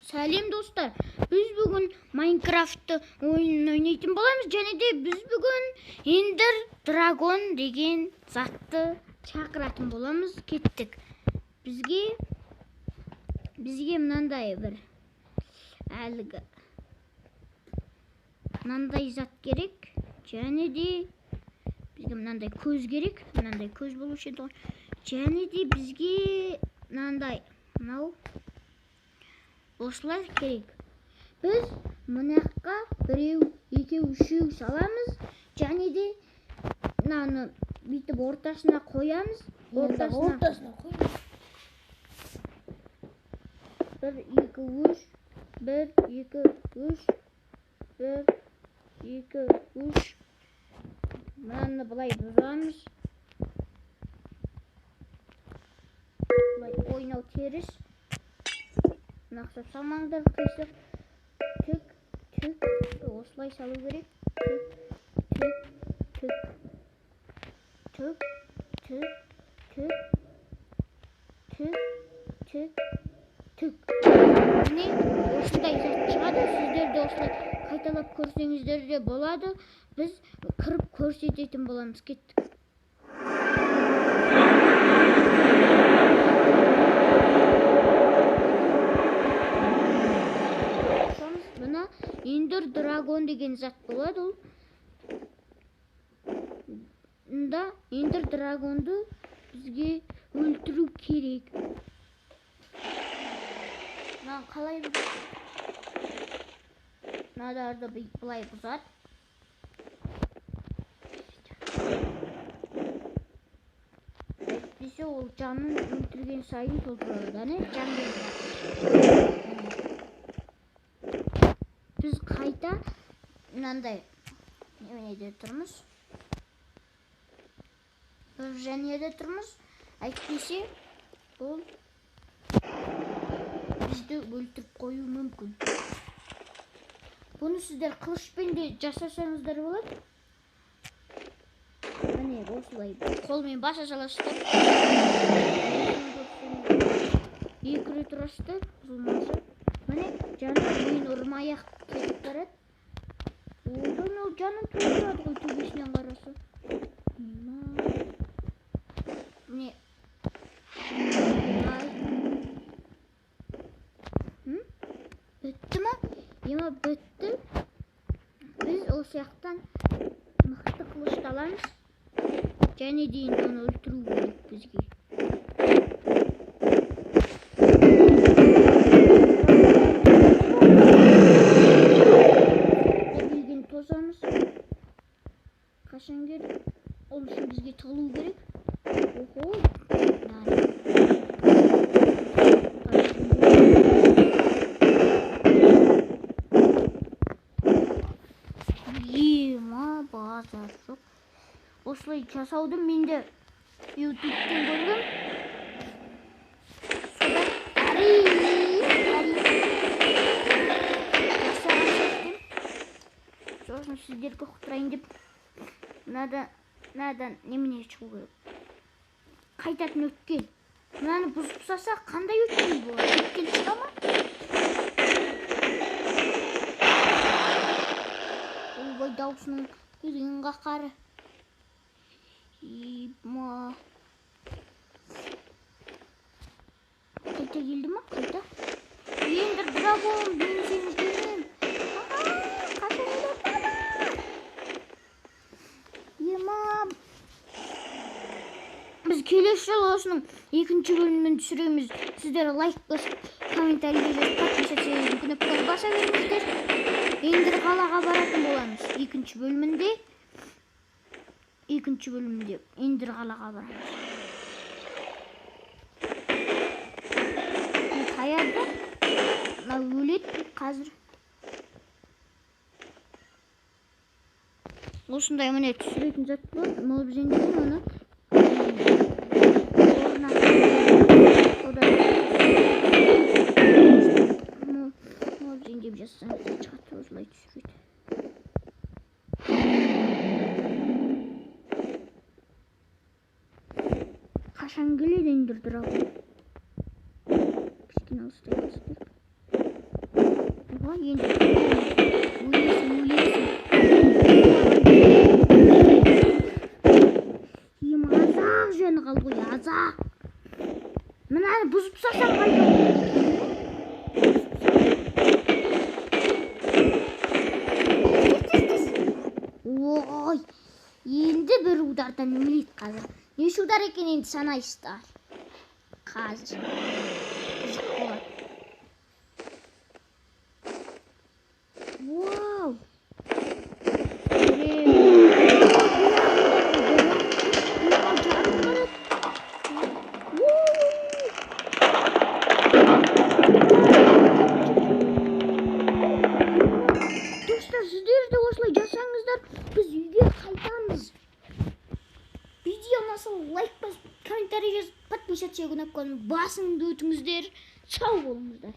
Сәлем достар, біз бүгін Майнкрафтты ойынын ойнайтын боламыз, және де біз бүгін Ender Dragon деген затты шақыратын боламыз. Кеттік. Бізге мынандай бір әлгі мынандай зат керек, және де бізге мынандай көз керек, мынандай көз болушы еді. Және де бізге мынандай мынау осылай керек. Біз мынаққа біреу, екеу, үшеу саламыз, және де мынаны бүйтіп ортасына қоямыз. Ортасына қоямыз. 1, 2, 3, 1, 2, 3, 1, 2, 3. Мынаны былай бұзамыз. Былай ойнау теріс. Нақсап салмаңдар, қисық. Түк. Осылай салу керек. Түк. Міне осындай зат шығады. Сіздер де осылай қайталап көрсеңіздер де болады. Біз кіріп көрсететін боламыз. Кеттік. Ender Dragon деген зат болады. Ол Ender Dragonды бізге өлтіру керек. Мынаны қалай мынадарды былай бұзады. Әйтпесе ол жанын өлтірген сайын толтырады. Жан береді. Біз қайта мынандай неменеде тұрмыз. Бір жәнеде тұрмыз. Әйтпесе ол бізді өлтіріп қою мүмкін. Бұны сіздер қылышпен де жасасаңыздар болады. Міне осылай қолмен баса саласыздар. 2 рет ұрасыздар, бұзылмаса. Міне жаным мен ұрмай-ақ кетіп барады. Одан ол жанын толтырады ғой төбесінен қараса. Міне. Бітті ма? Ема бітті. Біз ол сияқтан мықты қылышты аламыз. Және дейін оны өлтіру керек бізге. Қашан керек? Ол үшін бізге тығылу керек. Ема базар жоқ. Осылай жасауды мен де YouTube'тен көрдім. Сосын сіздерге құттырайын деп мынадан немене шығу керек. Қайтатын өткел. Мынаны бұзып тастаса қандай өткел болады? Өткел шыға ма? Ойбай, даусының келген қақары. Ема. Қайта келді ма? Қайта. Ender Dragon, мен сені көрмеймін. Біз келесі жолы осының екінші бөлімін түсіреміз. Сіздер лайк басып, комментарий жазып, подписаться кнопканы баса беріңіздер. Ендір қалаға баратын боламыз. Екінші бөлімінде Ендір қалаға барамыз. Қаяды? Өледі қазір. Осындай міне түсіретін зат болады. Мол жеңдеген оны мол жеңдеп жазсаңыз шығады, осылай түсіреді. Қашан келеді Ender Dragon? Кішкене алыстай бастыр. Енді өлесің. Азақ жөні қалды ғой, азақ. Мынаны бұзып тастасам қайда? Ой, енді бір удардан өлейді қазір. Неше удар екен енді санайсыздар. Қазір. Қызық болады. Вау. Достар, сіздер де осылай жасаңыздар, біз үйге қайтамыз. Видео ұнаса лайк басып, комментарий жазып, подписаться кнопканы басыңды өтіңіздер. Сау болыңыздар.